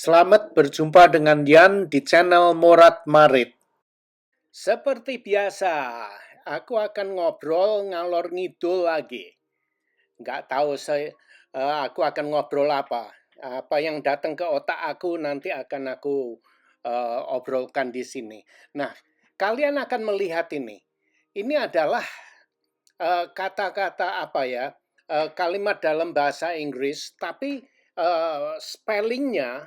Selamat berjumpa dengan Yan di channel Morat Marit. Seperti biasa, aku akan ngobrol ngalor ngidul lagi. Nggak tahu aku akan ngobrol apa. Apa yang datang ke otak aku nanti akan aku obrolkan di sini. Nah, kalian akan melihat ini. Ini adalah kata-kata apa ya? Kalimat dalam bahasa Inggris, tapi spellingnya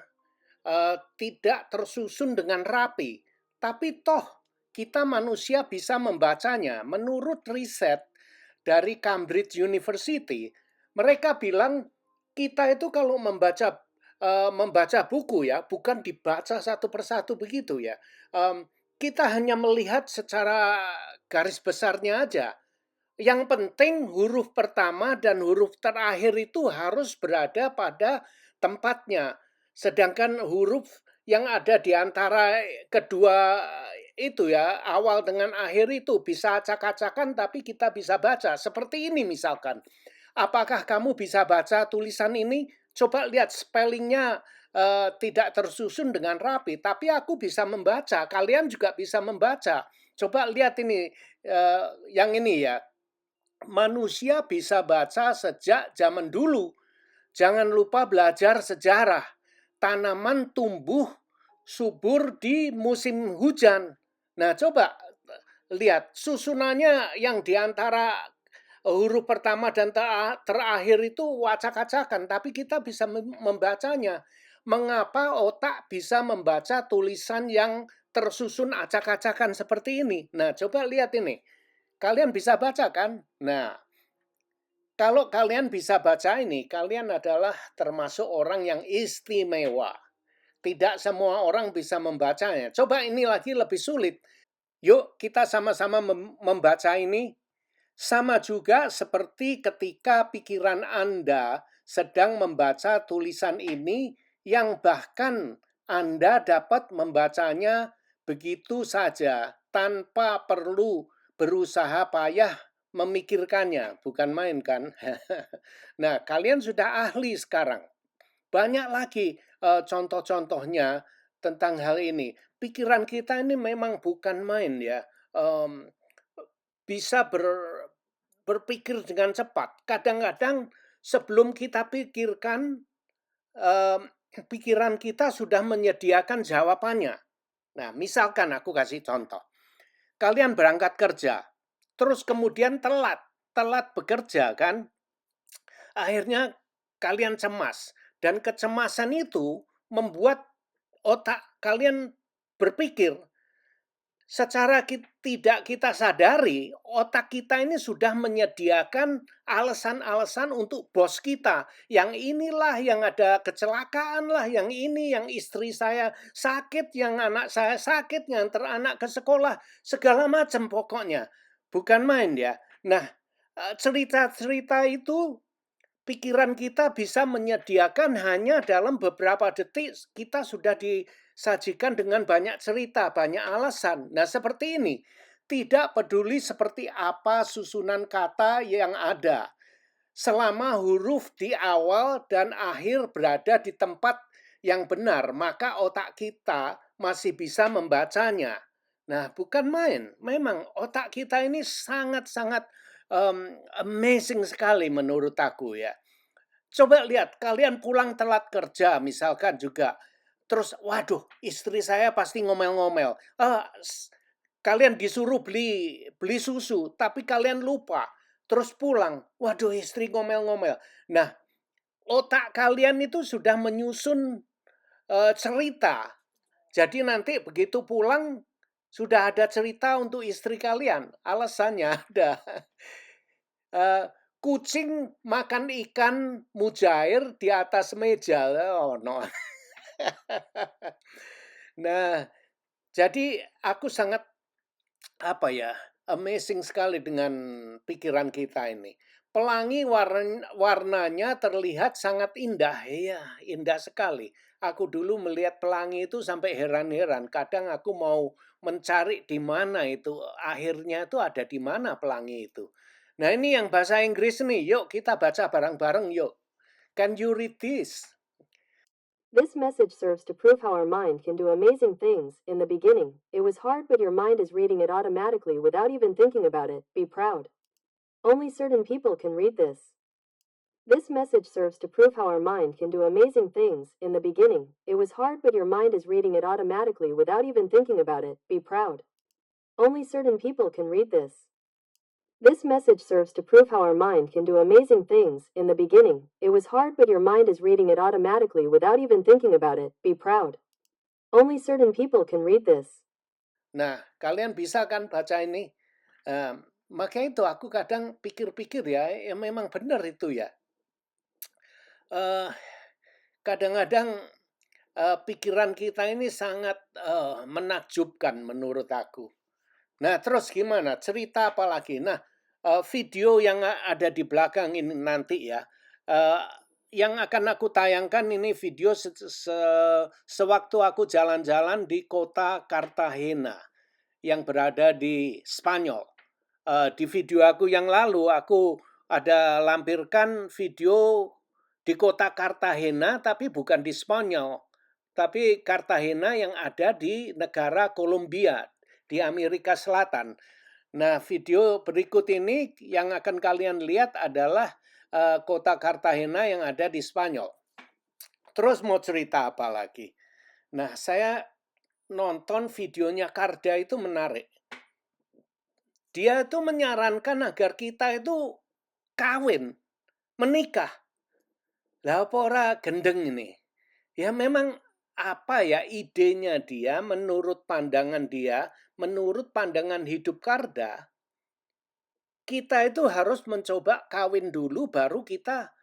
tidak tersusun dengan rapi, tapi toh kita manusia bisa membacanya. Menurut riset dari Cambridge University, mereka bilang kita itu kalau membaca buku ya, bukan dibaca satu persatu begitu ya. Kita hanya melihat secara garis besarnya aja. Yang penting huruf pertama dan huruf terakhir itu harus berada pada tempatnya. Sedangkan huruf yang ada di antara kedua itu ya, awal dengan akhir itu bisa acak-acakan tapi kita bisa baca. Seperti ini misalkan. Apakah kamu bisa baca tulisan ini? Coba lihat spellingnya tidak tersusun dengan rapi, tapi aku bisa membaca. Kalian juga bisa membaca. Coba lihat ini, yang ini ya. Manusia bisa baca sejak zaman dulu. Jangan lupa belajar sejarah. Tanaman tumbuh subur di musim hujan. Nah, coba lihat susunannya yang diantara huruf pertama dan terakhir itu wacak-acakan, tapi kita bisa membacanya. Mengapa otak bisa membaca tulisan yang tersusun acak-acakan seperti ini? Nah, coba lihat ini. Kalian bisa baca kan? Nah, kalau kalian bisa baca ini, kalian adalah termasuk orang yang istimewa. Tidak semua orang bisa membacanya. Coba ini lagi lebih sulit. Yuk kita sama-sama membaca ini. Sama juga seperti ketika pikiran Anda sedang membaca tulisan ini yang bahkan Anda dapat membacanya begitu saja tanpa perlu berusaha payah memikirkannya, bukan main kan? Nah, kalian sudah ahli sekarang. Banyak lagi contoh-contohnya tentang hal ini. Pikiran kita ini memang bukan main ya. Um, bisa berpikir dengan cepat. Kadang-kadang sebelum kita pikirkan, pikiran kita sudah menyediakan jawabannya. Nah, misalkan aku kasih contoh. Kalian berangkat kerja, terus kemudian telat bekerja kan? Akhirnya kalian cemas. Dan kecemasan itu membuat otak kalian berpikir, secara tidak kita sadari, otak kita ini sudah menyediakan alasan-alasan untuk bos kita. Yang inilah, yang ada kecelakaan lah, yang ini, yang istri saya sakit, yang anak saya sakit, yang anak ke sekolah, segala macam pokoknya. Bukan main ya. Nah, cerita-cerita itu pikiran kita bisa menyediakan hanya dalam beberapa detik kita sudah disajikan dengan banyak cerita, banyak alasan. Nah, seperti ini. Tidak peduli seperti apa susunan kata yang ada. Selama huruf di awal dan akhir berada di tempat yang benar, maka otak kita masih bisa membacanya. Nah, bukan main. Memang otak kita ini sangat-sangat amazing sekali menurut aku ya. Coba lihat, kalian pulang telat kerja misalkan juga. Terus, waduh, istri saya pasti ngomel-ngomel. Kalian disuruh beli susu, tapi kalian lupa. Terus pulang, waduh, istri ngomel-ngomel. Nah, otak kalian itu sudah menyusun cerita. Jadi nanti begitu pulang, sudah ada cerita untuk istri kalian. Alasannya ada. Kucing makan ikan mujair di atas meja. Oh, no. Nah, jadi aku sangat apa ya, amazing sekali dengan pikiran kita ini. Pelangi warnanya terlihat sangat indah, ya, indah sekali. Aku dulu melihat pelangi itu sampai heran-heran. Kadang aku mau mencari di mana itu, akhirnya itu ada di mana pelangi itu. Nah, ini yang bahasa Inggris nih. Yuk kita baca bareng-bareng yuk. Can you read this? This message serves to prove how our mind can do amazing things. In the beginning, it was hard, but your mind is reading it automatically without even thinking about it. Be proud. Only certain people can read this. This message serves to prove how our mind can do amazing things. In the beginning, it was hard, but your mind is reading it automatically without even thinking about it. Be proud. Only certain people can read this. This message serves to prove how our mind can do amazing things. In the beginning, it was hard, but your mind is reading it automatically without even thinking about it. Be proud. Only certain people can read this. Nah, kalian bisa kan baca ini? Makanya itu aku kadang pikir-pikir ya memang benar itu ya. Kadang-kadang pikiran kita ini sangat menakjubkan menurut aku. Nah, terus gimana? Cerita apa lagi? Nah, video yang ada di belakang ini nanti ya, eh, yang akan aku tayangkan ini video sewaktu aku jalan-jalan di kota Cartagena yang berada di Spanyol. Di video aku yang lalu aku ada lampirkan video di kota Cartagena tapi bukan di Spanyol, tapi Cartagena yang ada di negara Kolombia di Amerika Selatan. Nah, video berikut ini yang akan kalian lihat adalah kota Cartagena yang ada di Spanyol. Terus mau cerita apa lagi? Nah, saya nonton videonya Karda itu menarik. Dia itu menyarankan agar kita itu kawin, menikah. Lah apa ora gendeng ini? Ya memang apa ya idenya dia menurut pandangan dia, menurut pandangan hidup Karda, kita itu harus mencoba kawin dulu baru kita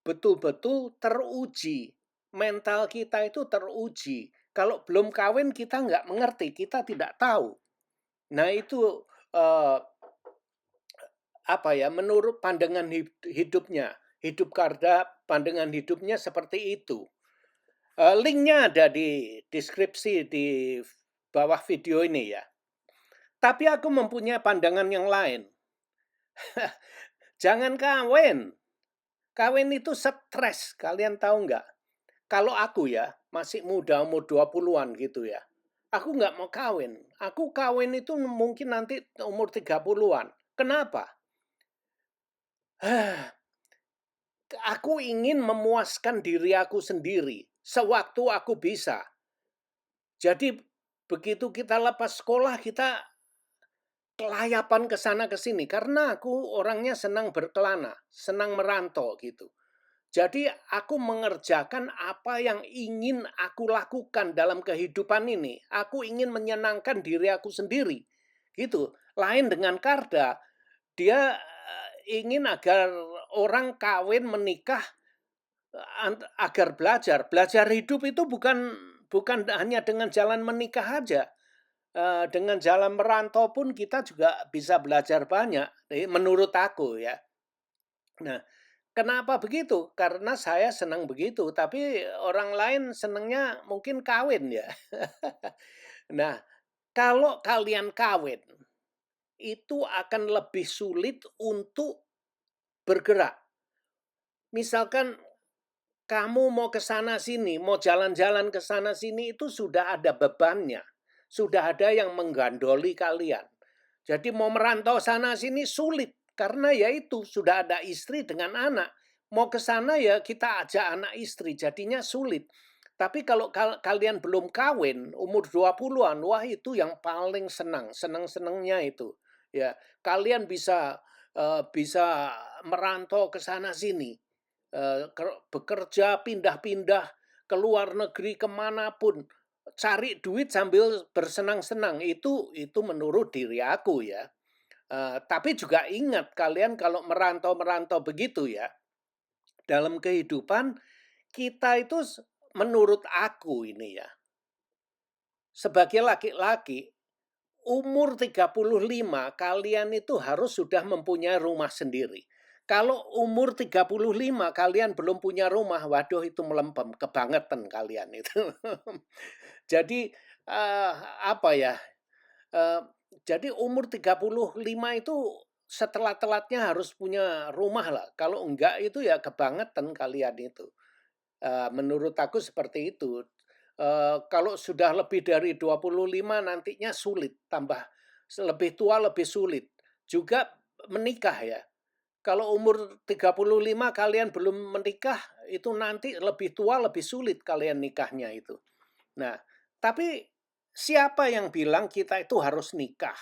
betul-betul teruji. Mental kita itu teruji. Kalau belum kawin kita nggak mengerti, kita tidak tahu. Nah itu apa ya menurut pandangan hidupnya, hidup Karda, pandangan hidupnya seperti itu. Linknya ada di deskripsi di bawah video ini ya. Tapi aku mempunyai pandangan yang lain. Jangan kawin. Kawin itu stres, kalian tahu nggak? Kalau aku ya, masih muda, umur 20-an gitu ya. Aku nggak mau kawin. Aku kawin itu mungkin nanti umur 30-an. Kenapa? Aku ingin memuaskan diri aku sendiri sewaktu aku bisa. Jadi begitu kita lepas sekolah kita kelayapan ke sana ke sini karena aku orangnya senang berkelana, senang merantau gitu. Jadi aku mengerjakan apa yang ingin aku lakukan dalam kehidupan ini. Aku ingin menyenangkan diri aku sendiri. Gitu. Lain dengan Karda, dia ingin agar orang kawin menikah agar belajar. Belajar hidup itu bukan hanya dengan jalan menikah aja. Dengan jalan merantau pun kita juga bisa belajar banyak, menurut aku ya. Nah, kenapa begitu? Karena saya senang begitu, tapi orang lain senangnya mungkin kawin ya. Nah, kalau kalian kawin, itu akan lebih sulit untuk bergerak. Misalkan kamu mau ke sana sini, mau jalan-jalan ke sana sini itu sudah ada bebannya. Sudah ada yang menggandoli kalian. Jadi mau merantau sana sini sulit karena ya itu sudah ada istri dengan anak. Mau ke sana ya kita ajak anak istri, jadinya sulit. Tapi kalau kalian belum kawin, umur 20-an, wah itu yang paling senang, senang-senangnya itu. Ya, kalian bisa merantau ke sana sini, bekerja pindah-pindah ke luar negeri kemanapun, cari duit sambil bersenang-senang itu menurut diri aku ya. Tapi juga ingat kalian kalau merantau-merantau begitu ya, dalam kehidupan kita itu menurut aku ini ya, sebagai laki-laki umur 35 kalian itu harus sudah mempunyai rumah sendiri. Kalau umur 35 kalian belum punya rumah, waduh itu melempem, kebangetan kalian itu. Jadi apa ya? eh, jadi umur 35 itu setelah-telatnya harus punya rumah lah. Kalau enggak itu ya kebangetan kalian itu. Menurut aku seperti itu. Kalau sudah lebih dari 25 nantinya sulit, tambah lebih tua lebih sulit. Juga menikah ya. Kalau umur 35 kalian belum menikah, itu nanti lebih tua lebih sulit kalian nikahnya itu. Nah, tapi siapa yang bilang kita itu harus nikah?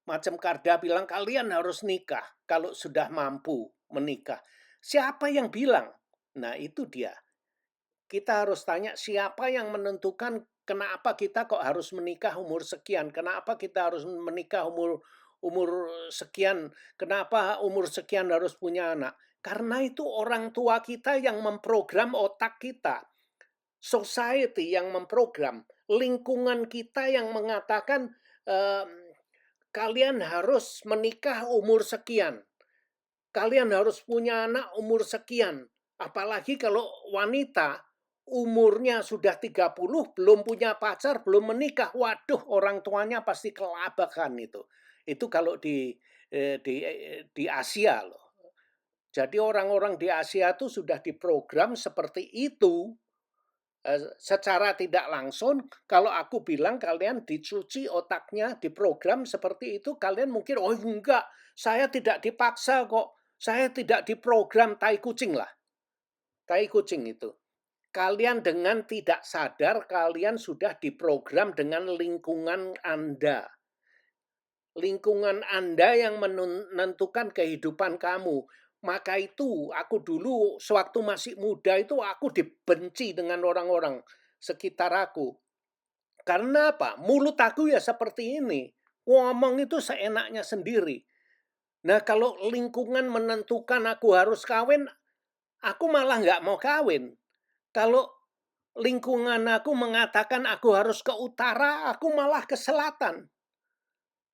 Macam Karda bilang kalian harus nikah kalau sudah mampu menikah. Siapa yang bilang? Nah, itu dia. Kita harus tanya siapa yang menentukan kenapa kita kok harus menikah umur sekian? Kenapa kita harus menikah umur umur sekian? Kenapa umur sekian harus punya anak? Karena itu orang tua kita yang memprogram otak kita. Society yang memprogram, lingkungan kita yang mengatakan, "Kalian harus menikah umur sekian, kalian harus punya anak umur sekian." Apalagi kalau wanita umurnya sudah 30 belum punya pacar, belum menikah, waduh orang tuanya pasti kelabakan itu. Itu kalau di Asia loh. Jadi orang-orang di Asia itu sudah diprogram seperti itu. Secara tidak langsung kalau aku bilang kalian dicuci otaknya, diprogram seperti itu, kalian mungkin, "Oh enggak, saya tidak dipaksa kok, saya tidak diprogram," tai kucing lah, tai kucing itu. Kalian dengan tidak sadar kalian sudah diprogram dengan lingkungan Anda. Lingkungan Anda yang menentukan kehidupan kamu. Maka itu aku dulu sewaktu masih muda itu aku dibenci dengan orang-orang sekitar aku. Karena apa? Mulut aku ya seperti ini. Ngomong itu seenaknya sendiri. Nah kalau lingkungan menentukan aku harus kawin, aku malah nggak mau kawin. Kalau lingkungan aku mengatakan aku harus ke utara, aku malah ke selatan.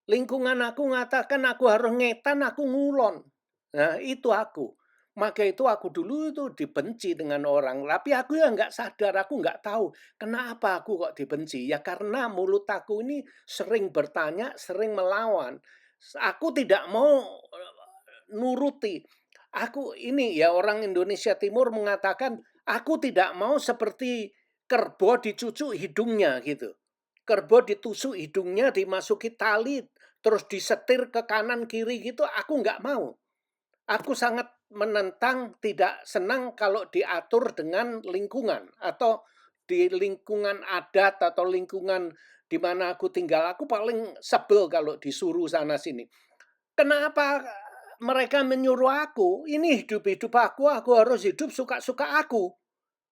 Lingkungan aku mengatakan aku harus ngetan, aku ngulon. Nah, itu aku. Maka itu aku dulu itu dibenci dengan orang. Tapi aku ya nggak sadar, aku nggak tahu kenapa aku kok dibenci. Ya karena mulut aku ini sering bertanya, sering melawan. Aku tidak mau nuruti. Aku ini ya orang Indonesia Timur mengatakan, aku tidak mau seperti kerbau dicucuk hidungnya gitu. Kerbau ditusuk hidungnya, dimasuki tali, terus disetir ke kanan kiri gitu, aku nggak mau. Aku sangat menentang, tidak senang kalau diatur dengan lingkungan atau di lingkungan adat atau lingkungan di mana aku tinggal. Aku paling sebel kalau disuruh sana sini. Kenapa mereka menyuruh aku? Ini hidup-hidup aku harus hidup suka-suka aku.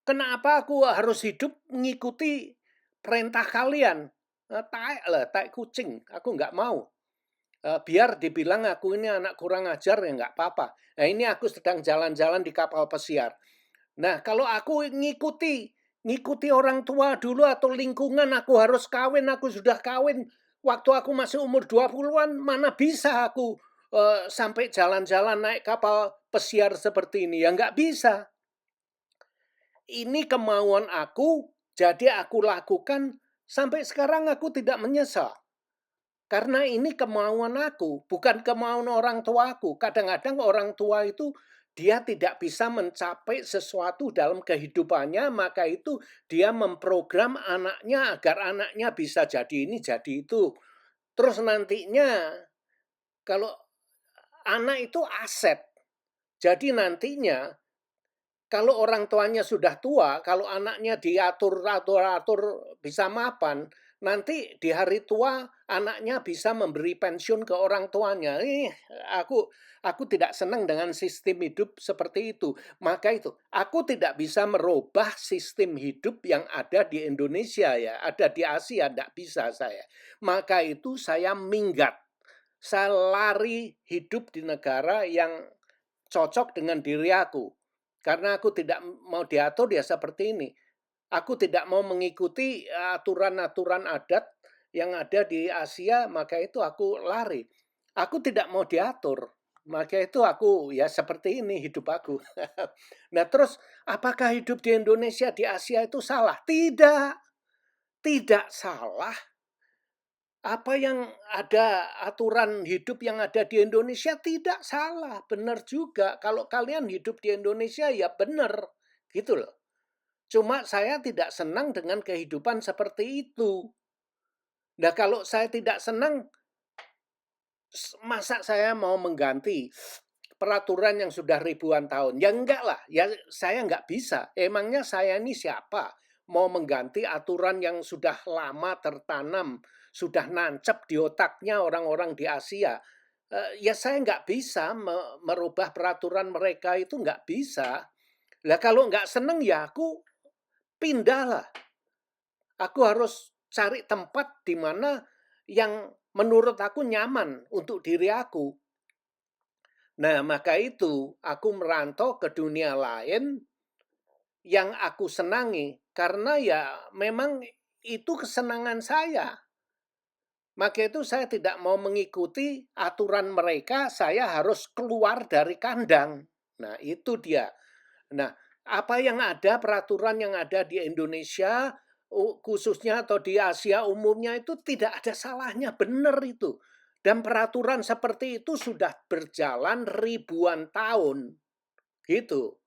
Kenapa aku harus hidup mengikuti perintah kalian? Tai lah, tai kucing. Aku nggak mau. Biar dibilang aku ini anak kurang ajar ya nggak apa-apa. Nah ini aku sedang jalan-jalan di kapal pesiar. Nah kalau aku ngikuti orang tua dulu atau lingkungan aku harus kawin, aku sudah kawin. Waktu aku masih umur 20-an, mana bisa aku sampai jalan-jalan naik kapal pesiar seperti ini. Ya nggak bisa. Ini kemauan aku, jadi aku lakukan, sampai sekarang aku tidak menyesal. Karena ini kemauan aku, bukan kemauan orang tuaku. Kadang-kadang orang tua itu dia tidak bisa mencapai sesuatu dalam kehidupannya, maka itu dia memprogram anaknya agar anaknya bisa jadi ini, jadi itu. Terus nantinya kalau anak itu aset. Jadi nantinya kalau orang tuanya sudah tua, kalau anaknya diatur-atur bisa mapan, nanti di hari tua anaknya bisa memberi pensiun ke orang tuanya. Aku tidak senang dengan sistem hidup seperti itu. Maka itu, aku tidak bisa merubah sistem hidup yang ada di Indonesia ya, ada di Asia, tidak bisa saya. Maka itu saya minggat. Saya lari hidup di negara yang cocok dengan diri aku. Karena aku tidak mau diatur ya seperti ini. Aku tidak mau mengikuti aturan-aturan adat yang ada di Asia, maka itu aku lari. Aku tidak mau diatur. Maka itu aku ya seperti ini hidup aku. Nah, terus apakah hidup di Indonesia di Asia itu salah? Tidak. Tidak salah. Apa yang ada aturan hidup yang ada di Indonesia tidak salah, benar juga. Kalau kalian hidup di Indonesia ya benar, gitu loh. Cuma saya tidak senang dengan kehidupan seperti itu. Nah, kalau saya tidak senang, masa saya mau mengganti peraturan yang sudah ribuan tahun? Ya enggak lah, ya saya enggak bisa. Emangnya saya ini siapa? Mau mengganti aturan yang sudah lama tertanam, sudah nancep di otaknya orang-orang di Asia. Ya saya enggak bisa merubah peraturan mereka itu, enggak bisa. Lah kalau enggak seneng ya aku pindah lah. Aku harus cari tempat di mana yang menurut aku nyaman untuk diri aku. Nah, maka itu aku merantau ke dunia lain yang aku senangi karena ya memang itu kesenangan saya. Maka itu saya tidak mau mengikuti aturan mereka, saya harus keluar dari kandang. Nah, itu dia. Nah, apa yang ada, peraturan yang ada di Indonesia, khususnya atau di Asia umumnya itu tidak ada salahnya, benar itu. Dan peraturan seperti itu sudah berjalan ribuan tahun, gitu.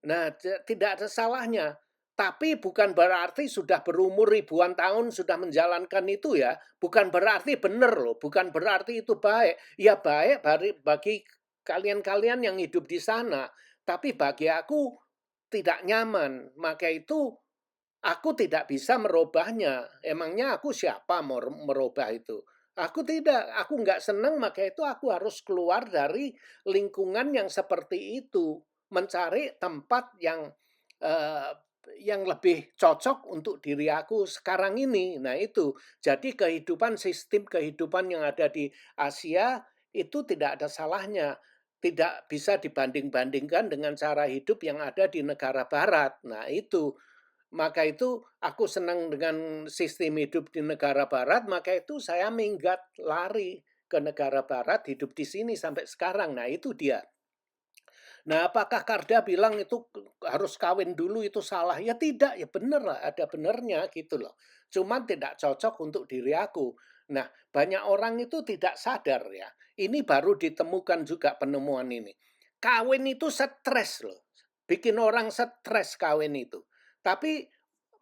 Nah, tidak ada salahnya. Tapi bukan berarti sudah berumur ribuan tahun sudah menjalankan itu ya, bukan berarti benar loh, bukan berarti itu baik. Ya baik bagi kalian-kalian yang hidup di sana, tapi bagi aku tidak nyaman. Maka itu aku tidak bisa merubahnya. Emangnya aku siapa mau merubah itu? Aku tidak, aku nggak senang, maka itu aku harus keluar dari lingkungan yang seperti itu, mencari tempat eh, yang lebih cocok untuk diri aku sekarang ini. Nah itu, jadi sistem kehidupan yang ada di Asia itu tidak ada salahnya. Tidak bisa dibanding-bandingkan dengan cara hidup yang ada di negara Barat. Nah itu, maka itu aku senang dengan sistem hidup di negara barat, maka itu saya minggat lari ke negara barat, hidup di sini sampai sekarang. Nah, itu dia. Nah, apakah Karda bilang itu harus kawin dulu itu salah? Ya tidak, ya benar lah, ada benernya gitu loh. Cuman tidak cocok untuk diri aku. Nah, banyak orang itu tidak sadar ya. Ini baru ditemukan juga penemuan ini. Kawin itu stres loh. Bikin orang stres kawin itu. Tapi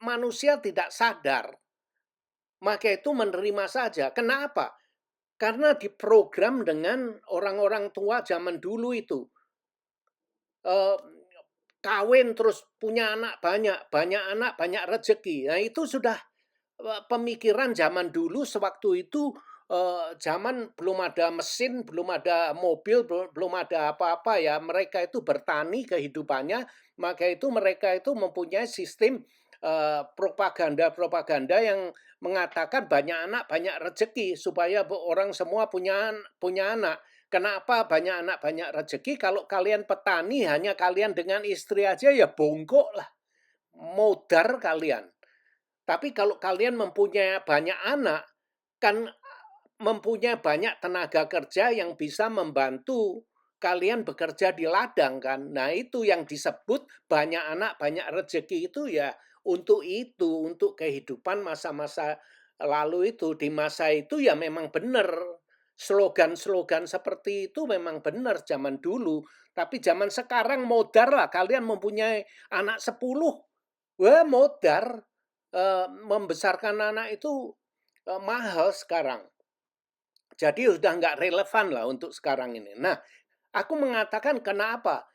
manusia tidak sadar. Maka itu menerima saja. Kenapa? Karena diprogram dengan orang-orang tua zaman dulu itu. eh, Kawin terus punya anak banyak, banyak anak banyak rezeki. Nah itu sudah pemikiran zaman dulu sewaktu itu, zaman belum ada mesin, belum ada mobil, belum ada apa-apa ya. Mereka itu bertani kehidupannya, maka itu mereka itu mempunyai sistem propaganda-propaganda yang mengatakan banyak anak banyak rezeki supaya orang semua punya anak. Kenapa banyak anak banyak rezeki? Kalau kalian petani hanya kalian dengan istri aja ya bongkok lah, modar kalian. Tapi kalau kalian mempunyai banyak anak, kan mempunyai banyak tenaga kerja yang bisa membantu kalian bekerja di ladang kan. Nah, itu yang disebut banyak anak banyak rezeki itu ya itu, untuk kehidupan masa-masa lalu itu. Di masa itu ya memang benar. Slogan-slogan seperti itu memang benar zaman dulu. Tapi zaman sekarang modar lah. Kalian mempunyai anak 10, wah modar. Membesarkan anak itu mahal sekarang. Jadi sudah nggak relevan lah untuk sekarang ini. Nah, aku mengatakan kenapa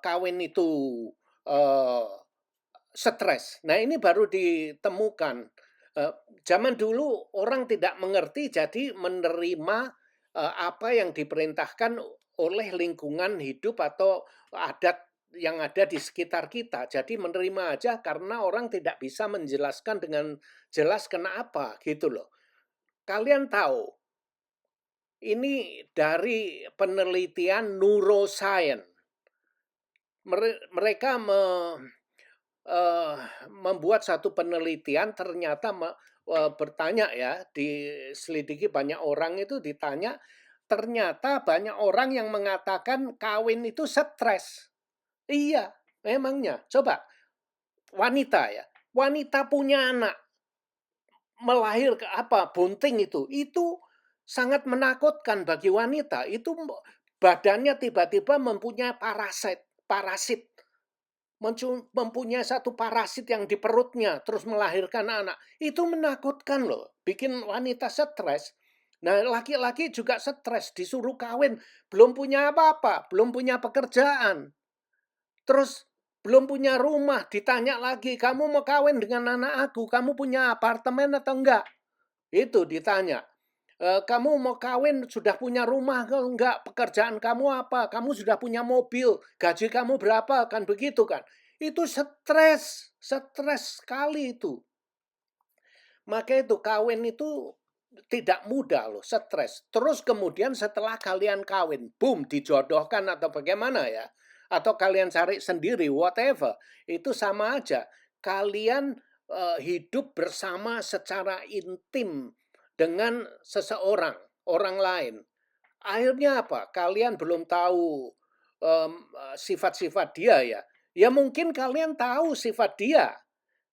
kawin itu eh, stres. Nah, ini baru ditemukan. Eh, Zaman dulu orang tidak mengerti, jadi menerima apa yang diperintahkan oleh lingkungan hidup atau adat yang ada di sekitar kita. Jadi menerima aja karena orang tidak bisa menjelaskan dengan jelas kenapa gitu loh. Kalian tahu, ini dari penelitian neuroscience. Mereka membuat satu penelitian, ternyata bertanya ya, diselidiki banyak orang itu ditanya, ternyata banyak orang yang mengatakan kawin itu stres. Iya, memangnya. Coba wanita ya, wanita punya anak, melahirkan apa, bunting itu sangat menakutkan bagi wanita. Itu badannya tiba-tiba mempunyai parasit, parasit mempunyai satu parasit yang di perutnya, terus melahirkan anak. Itu menakutkan loh, bikin wanita stres. Nah, laki-laki juga stres, disuruh kawin, belum punya apa-apa, belum punya pekerjaan. Terus belum punya rumah, ditanya lagi, kamu mau kawin dengan anak aku, kamu punya apartemen atau enggak? Itu ditanya. Kamu mau kawin sudah punya rumah atau enggak? Pekerjaan kamu apa? Kamu sudah punya mobil, gaji kamu berapa? Kan begitu kan. Itu stres, stres sekali itu. Maka itu kawin itu tidak mudah loh, stres. Terus kemudian setelah kalian kawin, boom, dijodohkan atau bagaimana ya? Atau kalian cari sendiri, whatever. Itu sama aja. Kalian hidup bersama secara intim dengan seseorang, orang lain. Akhirnya apa? Kalian belum tahu sifat-sifat dia ya. Ya mungkin kalian tahu sifat dia,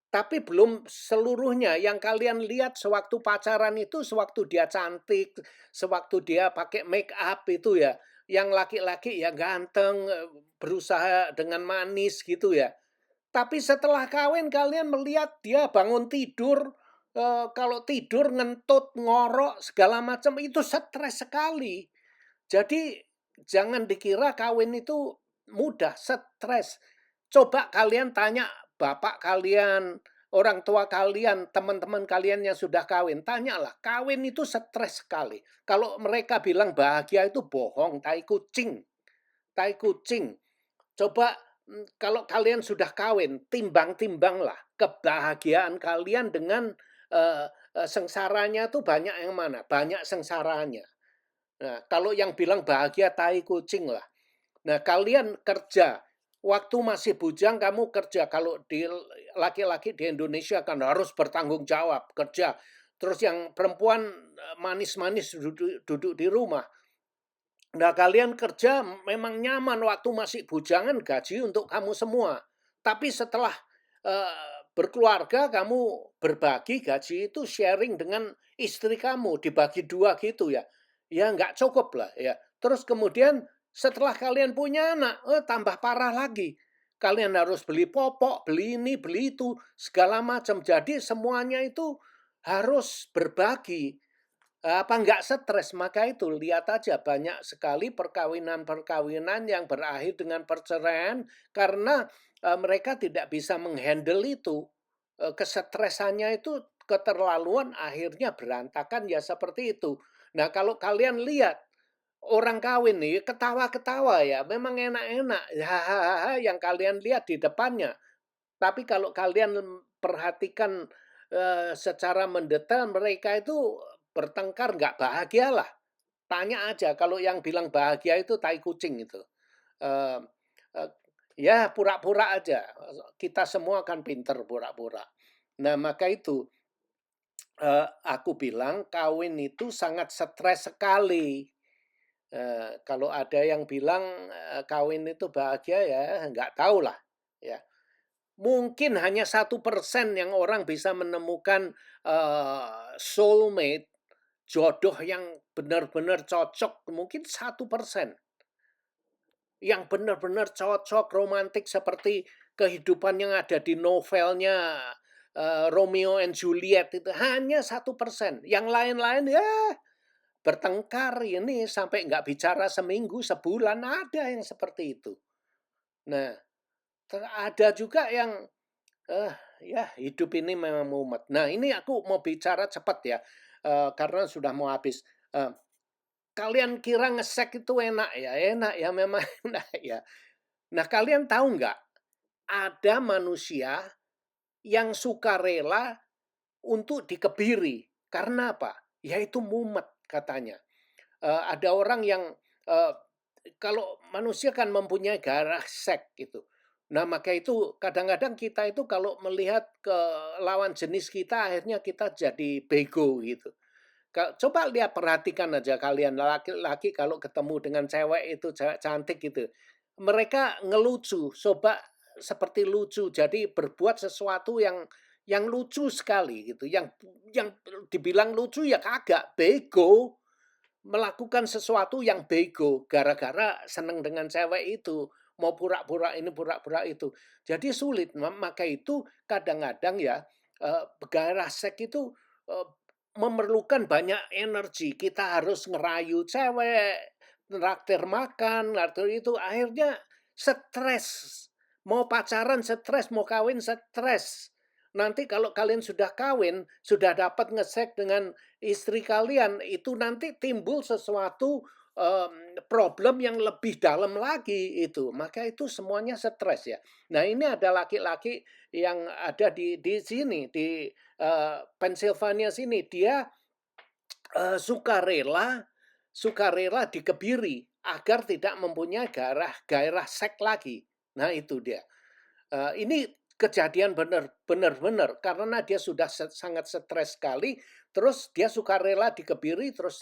tapi belum seluruhnya. Yang kalian lihat sewaktu pacaran itu sewaktu dia cantik, sewaktu dia pakai make up itu ya. Yang laki-laki ya ganteng, berusaha dengan manis gitu ya. Tapi setelah kawin kalian melihat dia bangun tidur, kalau tidur ngentut, ngorok, segala macam itu stres sekali. Jadi jangan dikira kawin itu mudah, stres. Coba kalian tanya bapak kalian, orang tua kalian, teman-teman kalian yang sudah kawin, tanyalah, kawin itu stres sekali. Kalau mereka bilang bahagia itu bohong, tai kucing. Tai kucing. Coba kalau kalian sudah kawin, timbang-timbanglah kebahagiaan kalian dengan sengsaranya itu banyak yang mana? Banyak sengsaranya. Nah, kalau yang bilang bahagia tai kucing lah. Nah, kalian kerja, waktu masih bujang kamu kerja. Kalau di laki-laki di Indonesia kan harus bertanggung jawab, kerja. Terus yang perempuan manis-manis duduk di rumah. Nah, kalian kerja memang nyaman waktu masih bujangan, gaji untuk kamu semua. Tapi setelah berkeluarga, kamu berbagi gaji itu sharing dengan istri kamu, dibagi dua gitu ya. Ya nggak cukup lah ya. Terus kemudian setelah kalian punya anak, tambah parah lagi. Kalian harus beli popok, beli ini, beli itu, segala macam. Jadi semuanya itu harus berbagi. Apa enggak stres? Maka itu lihat aja banyak sekali perkawinan-perkawinan yang berakhir dengan perceraian karena mereka tidak bisa menghandle itu. Kesetresannya itu keterlaluan akhirnya berantakan ya seperti itu. Nah, kalau kalian lihat orang kawin nih ketawa-ketawa ya, memang enak-enak. Hahaha yang kalian lihat di depannya. Tapi kalau kalian perhatikan secara mendetail mereka itu bertengkar nggak bahagia lah. Tanya aja kalau yang bilang bahagia itu tai kucing itu. Eee eee, ya pura-pura aja, kita semua kan pinter pura-pura. Nah maka itu, aku bilang kawin itu sangat stres sekali. Kalau ada yang bilang, kawin itu bahagia ya nggak tahulah ya. Mungkin hanya 1% yang orang bisa menemukan, soulmate, jodoh yang benar-benar cocok, mungkin 1%. Yang benar-benar cocok, romantik seperti kehidupan yang ada di novelnya, Romeo and Juliet itu hanya 1%. Yang lain-lain ya bertengkar ini sampai nggak bicara seminggu, sebulan, ada yang seperti itu. Nah, ada juga yang Eh, ya hidup ini memang mumet. Nah ini aku mau bicara cepat ya, karena sudah mau habis. Kalian kira ngesek itu enak ya memang enak ya. Nah kalian tahu nggak, ada manusia yang sukarela untuk dikebiri. Karena apa? Yaitu mumet katanya. Ada orang yang, eee, kalau manusia kan mempunyai gairah seks gitu. Nah, maka itu kadang-kadang kita itu kalau melihat ke lawan jenis kita akhirnya kita jadi bego gitu. Coba lihat perhatikan aja kalian laki-laki kalau ketemu dengan cewek itu, cewek cantik gitu. Mereka ngelucu, coba seperti lucu. Jadi berbuat sesuatu yang lucu sekali gitu. Yang dibilang lucu ya kagak, bego. Melakukan sesuatu yang bego gara-gara seneng dengan cewek itu. mau pura-pura ini, pura-pura itu. Jadi sulit. Maka itu kadang-kadang ya gairah seks itu memerlukan banyak energi. Kita harus ngerayu cewek, traktir makan, traktir itu. Akhirnya stres. Mau pacaran stres, mau kawin stres. Nanti kalau kalian sudah kawin, sudah dapat ngesek dengan istri kalian, itu nanti timbul sesuatu problem yang lebih dalam lagi itu. Maka itu semuanya stres ya. Nah, ini ada laki-laki yang ada di sini, di Pennsylvania sini. Dia sukarela dikebiri agar tidak mempunyai gairah seks lagi. Nah, itu dia. Ini kejadian benar karena dia sudah sangat stres sekali, terus dia sukarela dikebiri, terus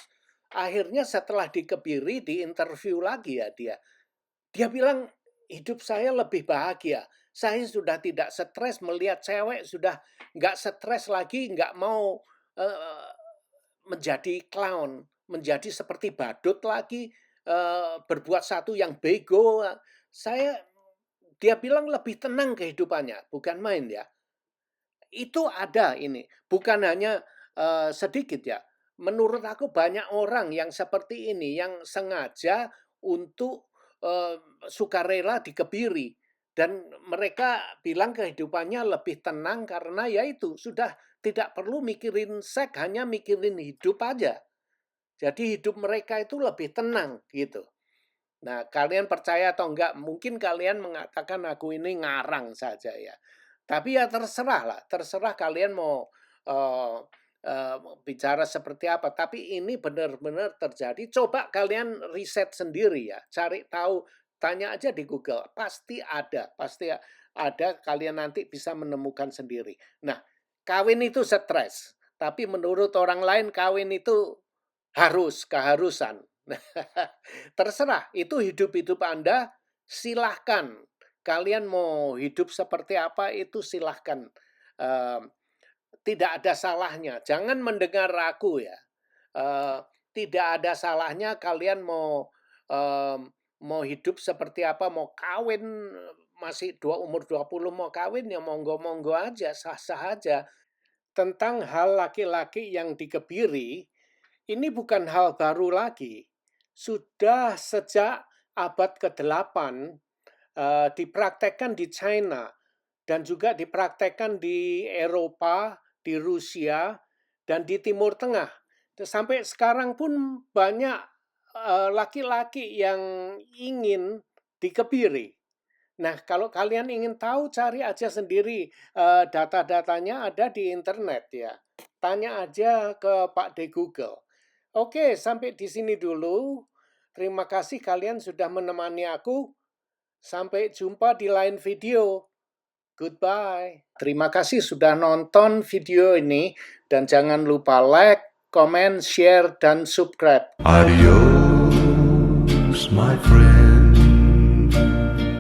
akhirnya setelah dikebiri di interview lagi ya dia bilang, hidup saya lebih bahagia. Saya sudah tidak stres melihat cewek, sudah nggak stres lagi, nggak mau menjadi clown, menjadi seperti badut lagi, berbuat satu yang bego. Dia bilang lebih tenang kehidupannya, bukan main ya. Itu ada ini, bukan hanya sedikit ya. Menurut aku banyak orang yang seperti ini, yang sengaja untuk sukarela dikebiri. Dan mereka bilang kehidupannya lebih tenang karena ya itu, sudah tidak perlu mikirin seks, hanya mikirin hidup aja. Jadi hidup mereka itu lebih tenang gitu. Nah, kalian percaya atau enggak, mungkin kalian mengatakan aku ini ngarang saja ya. Tapi ya terserah lah, terserah kalian mau bicara seperti apa. Tapi ini benar-benar terjadi. Coba kalian riset sendiri ya, cari tahu, tanya aja di Google. Pasti ada, kalian nanti bisa menemukan sendiri. Nah, kawin itu stres. Tapi menurut orang lain kawin itu keharusan. Terserah, itu hidup-hidup Anda, silahkan. Kalian mau hidup seperti apa itu silahkan. Tidak ada salahnya. Jangan mendengar aku ya. Tidak ada salahnya kalian mau hidup seperti apa, mau kawin masih umur 20 mau kawin ya monggo-monggo aja, sah-sah aja. Tentang hal laki-laki yang dikebiri, ini bukan hal baru lagi. Sudah sejak abad ke-8 dipraktekkan di China dan juga dipraktekkan di Eropa, di Rusia, dan di Timur Tengah. Sampai sekarang pun banyak laki-laki yang ingin dikebiri. Nah, kalau kalian ingin tahu, cari aja sendiri. Data-datanya ada di internet ya. Tanya aja ke Pak D Google. Oke, sampai di sini dulu. Terima kasih kalian sudah menemani aku. Sampai jumpa di lain video. Goodbye. Terima kasih sudah nonton video ini. Dan jangan lupa like, comment, share, dan subscribe. Adios, my friend.